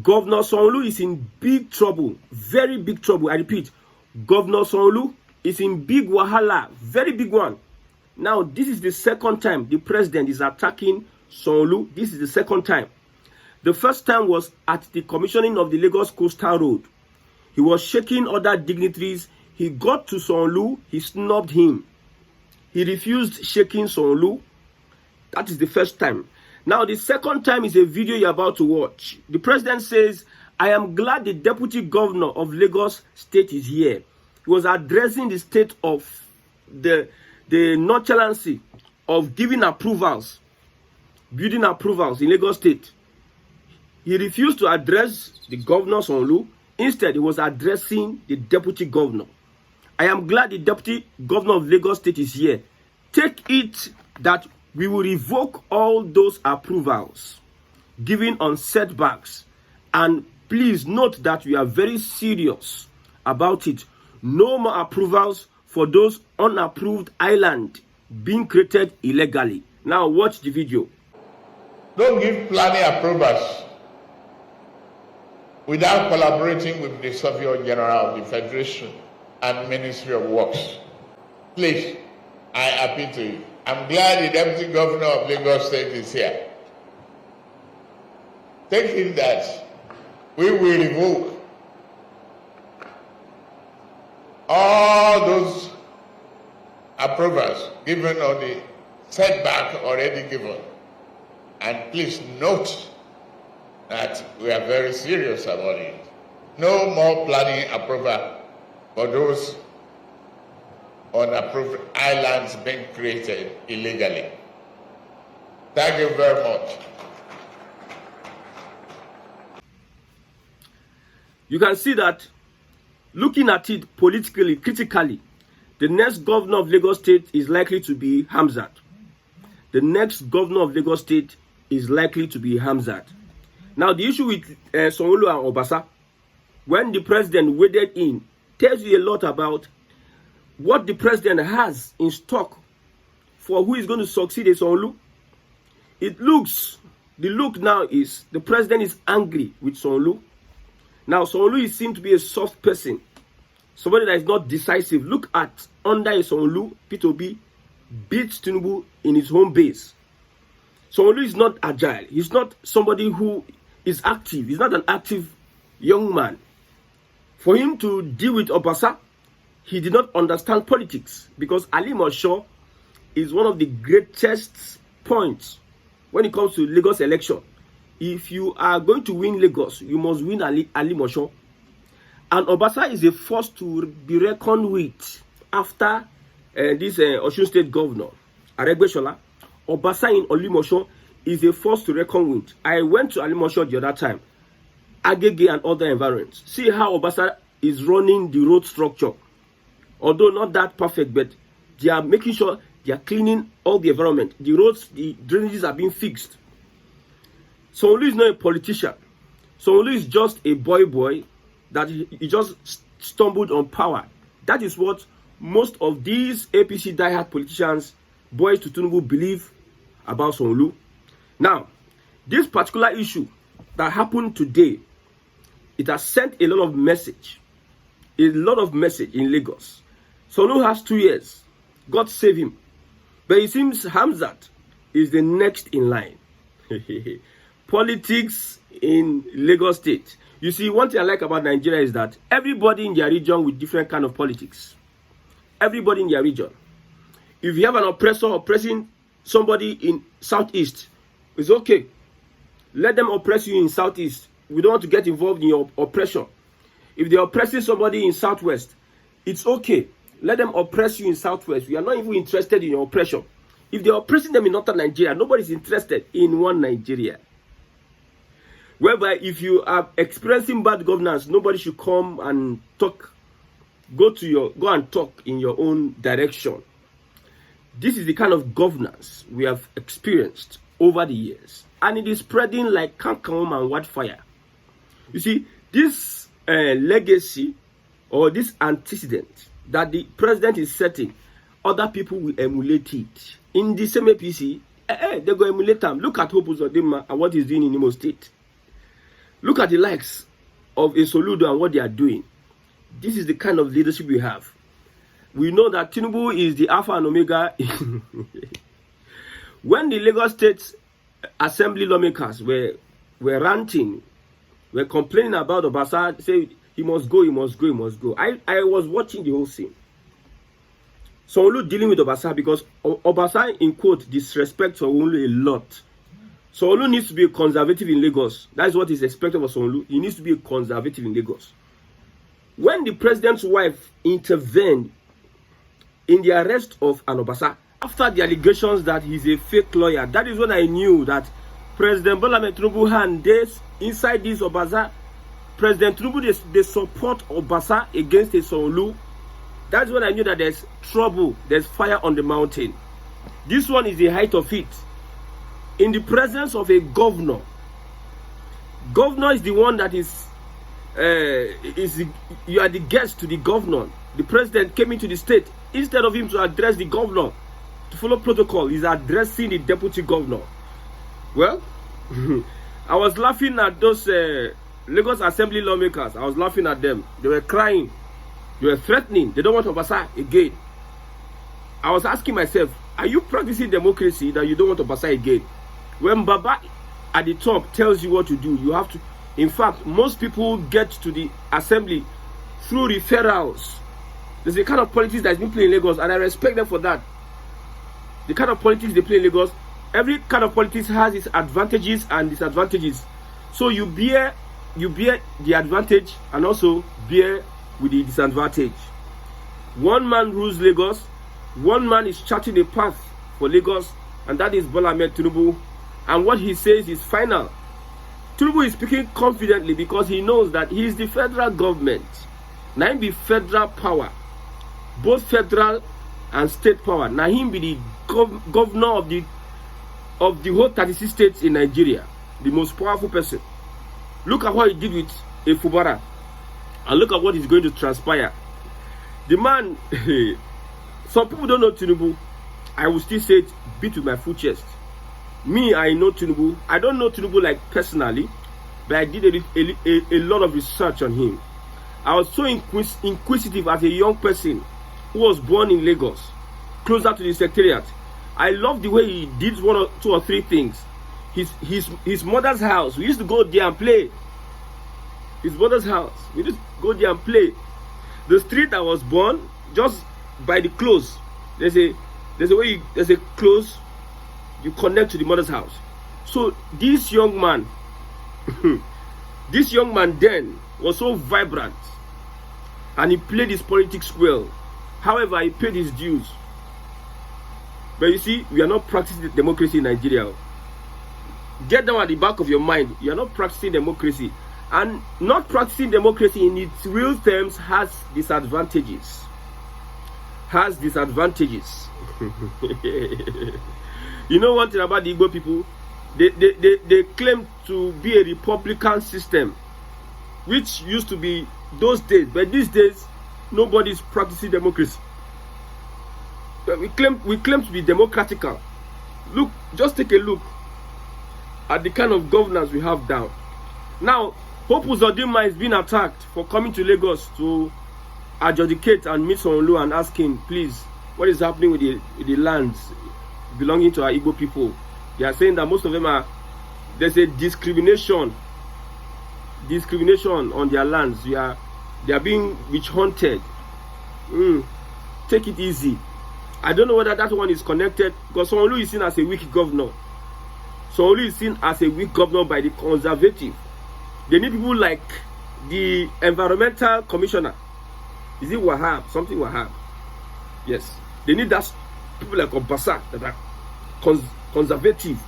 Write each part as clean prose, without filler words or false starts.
Governor Sanwolu is in big trouble, very big trouble. I repeat, Governor Sanwolu is in big wahala, very big one. Now, this is the second time the president is attacking Sanwolu. This is the second time. The first time was at the commissioning of the Lagos Coastal Road. He was shaking other dignitaries. He got to Sanwolu, he snubbed him. He refused shaking Sanwolu. That is the first time. Now, the second time is a video you're about to watch. The president says, I am glad the deputy governor of Lagos State is here. He was addressing the state of the nonchalancy of giving approvals, building approvals in Lagos State. He refused to address the governor Sanwolu. Instead, he was addressing the deputy governor. I am glad the deputy governor of Lagos State is here. Take it that we will revoke all those approvals given on setbacks. And please note that we are very serious about it. No more approvals for those unapproved islands being created illegally. Now watch the video. Don't give planning approvals without collaborating with the Surveyor General of the Federation and Ministry of Works. Please, I appeal to you. I'm glad the Deputy Governor of Lagos State is here. Take it that we will revoke all those approvals given on the setback already given. And please note that we are very serious about it. No more planning approval for those unapproved islands being created illegally. Thank you very much. You can see that, looking at it politically, critically, the next governor of Lagos State is likely to be Hamzat. The next governor of Lagos State is likely to be Hamzat. Now, the issue with Sanwolu and Obasa, when the president waded in, tells you a lot about what the president has in stock for who is going to succeed in Sanwolu. The look now is the president is angry with Sanwolu. Now, Sanwolu is seen to be a soft person, somebody that is not decisive. Look at under Sanwolu, P2B beats Tinubu in his home base. Sanwolu is not agile. He's not somebody who is active. He's not an active young man. For him to deal with Obasa, he did not understand politics, because Ali Mosho is one of the greatest points when it comes to Lagos election. If you are going to win Lagos, you must win Ali Mosho. And Obasa is a force to be reckoned with after this Osun State Governor, Aregbesola. Obasa in Olimosho is a force to reckon with. I went to Alimosho the other time, Agege and other environments. See how Obasa is running the road structure. Although not that perfect, but they are making sure they are cleaning all the environment. The roads, the drainages are being fixed. Sanwolu is not a politician. Sanwolu is just a boy that he just stumbled on power. That is what most of these APC diehard politicians, boys to Tinubu, believe about Sanwolu. Now, this particular issue that happened today, it has sent a lot of message in Lagos. Sanwolu has 2 years. God save him. But it seems Hamzat is the next in line. Politics in Lagos State. You see, one thing I like about Nigeria is that everybody in their region with different kind of politics. Everybody in their region. If you have an oppressor oppressing somebody in Southeast, it's okay. Let them oppress you in Southeast. We don't want to get involved in your oppression. If they're oppressing somebody in Southwest, it's okay. Let them oppress you in Southwest. We are not even interested in your oppression. If they're oppressing them in Northern Nigeria, nobody's interested in one Nigeria. Whereby if you are experiencing bad governance, nobody should come and talk. Go and talk in your own direction. This is the kind of governance we have experienced over the years. And it is spreading like cankerworm and wildfire. You see, this legacy or this antecedent that the president is setting, other people will emulate it. In the same APC, they go emulate them. Look at Hope Uzodinma and what he's doing in Imo State. Look at the likes of Soludo and what they are doing. This is the kind of leadership we have. We know that Tinubu is the Alpha and Omega. When the Lagos State Assembly lawmakers were ranting, were complaining about Obasa, say he must go, he must go, he must go. I was watching the whole scene. Sanwolu dealing with Obasa because Obasa, in quote, disrespects Sanwolu a lot. Sanwolu needs to be a conservative in Lagos. That's what is expected of Sanwolu. He needs to be a conservative in Lagos. When the president's wife intervened in the arrest of an Obasa, after the allegations that he's a fake lawyer, that is when I knew that President Bola Tinubu had this inside this Obasa. President Tinubu, they support Obasa against a Sanwolu. That's when I knew that there's trouble, there's fire on the mountain. This one is the height of it. In the presence of a governor. Governor is the one that you are the guest to the governor. The president came into the state. Instead of him to address the governor, to follow protocol, he's addressing the deputy governor. Well, I was laughing at those Lagos Assembly lawmakers. I was laughing at them. They were crying. They were threatening. They don't want Obasa again. I was asking myself, are you practicing democracy that you don't want Obasa again? When Baba at the top tells you what to do, you have to. In fact, most people get to the assembly through referrals. There's a kind of politics that's been playing in Lagos, and I respect them for that. The kind of politics they play in Lagos, every kind of politics has its advantages and disadvantages. So you bear the advantage and also bear with the disadvantage. One man rules Lagos, one man is charting a path for Lagos, and that is Bola Tinubu. And what he says is final. Tinubu is speaking confidently because he knows that he is the federal government. Now him be federal power, both federal and state power. Now him be the governor of the whole 36 states in Nigeria, the most powerful person. Look at what he did with Efubara, and look at what is going to transpire. The man, some people don't know Tinubu. I will still say it, beat with my full chest. Me, I know Tinubu. I don't know Tinubu like personally, but I did a lot of research on him. I was so inquisitive as a young person who was born in Lagos, closer to the secretariat. I love the way he did one or two or three things. His mother's house, we used to go there and play. His mother's house, we used to go there and play. The street I was born, just by the close, there's a close. You connect to the mother's house. So this young man, then was so vibrant, and he played his politics well. However, he paid his dues. But you see, we are not practicing democracy in Nigeria. Get down at the back of your mind. You are not practicing democracy, and not practicing democracy in its real terms has disadvantages. You know one thing about the Igbo people? They claim to be a republican system, which used to be those days, but these days nobody is practicing democracy. But we claim to be democratical. Look, just take a look at the kind of governance we have down. Now, Hope Uzodinma is being attacked for coming to Lagos to adjudicate and meet Sanwolu and ask him, please, what is happening with the lands belonging to our Igbo people? They are saying that most of them there's a discrimination on their lands. They are being witch hunted. Take it easy. I don't know whether that one is connected, because Sanwolu is seen as a weak governor. Sanwolu is seen as a weak governor by the conservative. They need people like the environmental commissioner. Is it Wahab? Something Wahab. Yes. They need that people like Obasa that are conservative,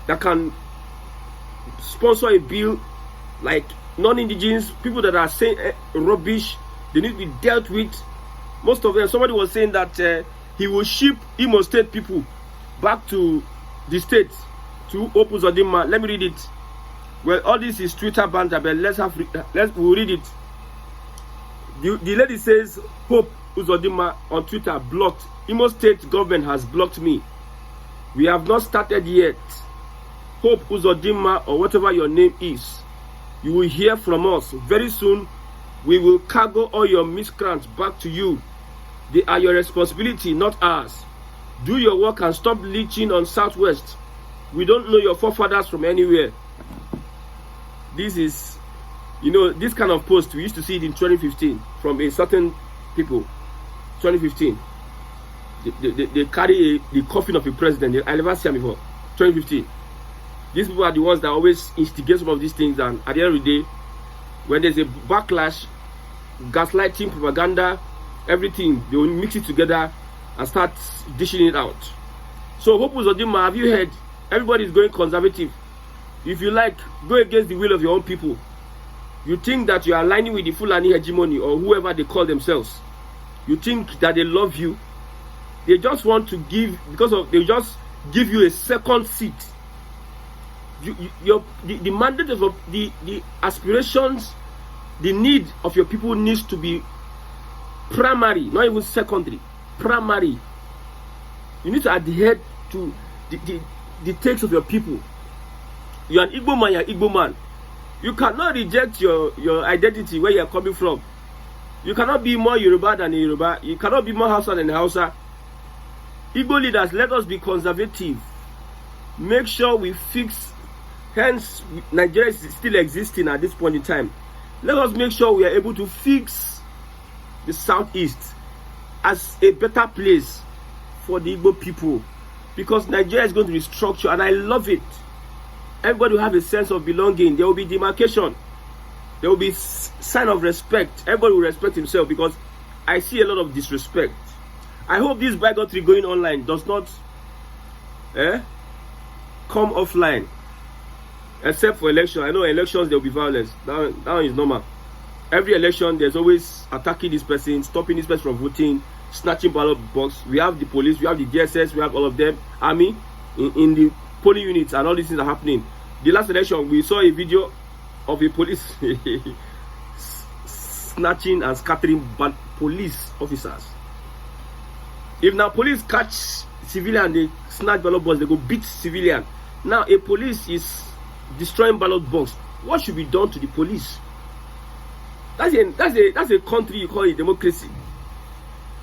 that can sponsor a bill, like non-indigenous people that are saying rubbish. They need to be dealt with. Most of them, somebody was saying that he will ship Imo State people back to the states to Hope Uzodinma. Let me read it. Well, all this is Twitter banter, but we'll read it. The lady says, Hope Uzodinma on Twitter blocked. Imo State government has blocked me. We have not started yet. Hope Uzodinma, or whatever your name is, You will hear from us. Very soon, we will cargo all your miscreants back to you. They are your responsibility, not ours. Do your work and stop leeching on Southwest. We don't know your forefathers from anywhere. This is, this kind of post, we used to see it in 2015 from a certain people. 2015. They carry the coffin of a president. I never see them before. 2015. These people are the ones that always instigate some of these things, and at the end of the day, when there's a backlash, gaslighting, propaganda, everything, they will mix it together and start dishing it out. So, Hope Uzodinma, have you heard? Everybody is going conservative. If you like, go against the will of your own people. You think that you are aligning with the Fulani hegemony or whoever they call themselves. You think that they love you. They just want to give, they just give you a second seat. The mandate of the aspirations, the need of your people needs to be primary, not even secondary. Primary. You need to adhere to the takes of your people. You are an Igbo man, you are Igbo man. You cannot reject your identity, where you are coming from. You cannot be more Yoruba than a Yoruba. You cannot be more Hausa than a Hausa. Igbo leaders, let us be conservative. Make sure we fix. Hence, Nigeria is still existing at this point in time. Let us make sure we are able to fix the Southeast as a better place for the Igbo people, because Nigeria is going to restructure, and I love it. Everybody will have a sense of belonging. There will be demarcation. There will be sign of respect. Everybody will respect himself, because I see a lot of disrespect. I hope this bigotry going online does not come offline, except for election. I know elections there will be violence. That one is normal. Every election there's always attacking this person, stopping this person from voting, snatching ballot box. We have the police, we have the DSS, we have all of them, army in the polling units, and all these things are happening. The last election we saw a video of a police snatching and scattering police officers. If now police catch civilian, they snatch ballot box, they go beat civilian. Now a police is destroying ballot box. What should be done to the police? That's a country you call it democracy.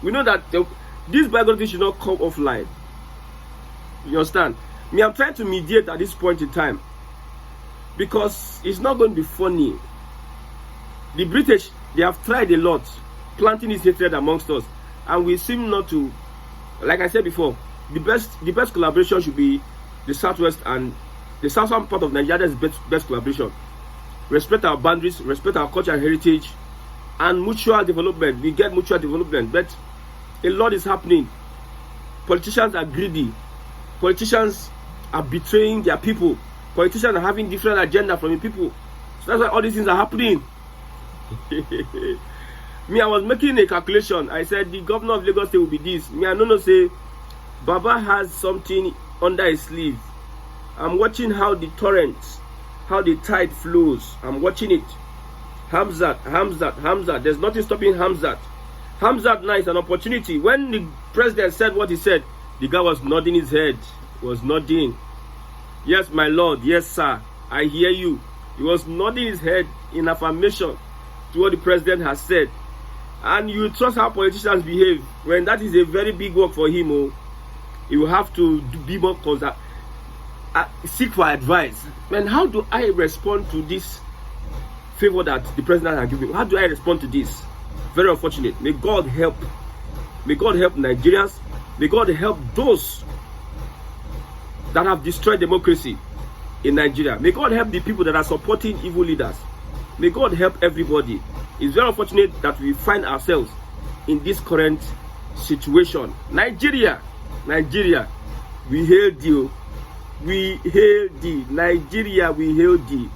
We know that this bigotry should not come offline. You understand? Me, I'm trying to mediate at this point in time, because it's not going to be funny. The British, they have tried a lot planting this hatred amongst us, and we seem not to. Like I said before, the best collaboration should be the Southwest and the southern part of Nigeria. Is best collaboration. Respect our boundaries, respect our culture and heritage, and mutual development. We get mutual development, but a lot is happening. Politicians are greedy. Politicians are betraying their people. Politicians are having different agenda from the people. So that's why all these things are happening. Me, I was making a calculation. I said the governor of Lagos State will be this. Me, I don't say Baba has something under his sleeve. I'm watching how the torrents, how the tide flows. I'm watching it. Hamzat. There's nothing stopping Hamzat. Hamzat now is an opportunity. When the president said what he said, the guy was nodding his head. Was nodding. Yes, my lord. Yes, sir. I hear you. He was nodding his head in affirmation to what the president has said. And you trust how politicians behave when that is a very big work for him. Oh, he will have to be more conservative. Seek for advice. Man, how do I respond to this favor that the president has given me? How do I respond to this? Very unfortunate. May God help. May God help Nigerians. May God help those that have destroyed democracy in Nigeria. May God help the people that are supporting evil leaders. May God help everybody. It's very unfortunate that we find ourselves in this current situation. Nigeria, we hail thee. We hail thee. Nigeria, we hail thee.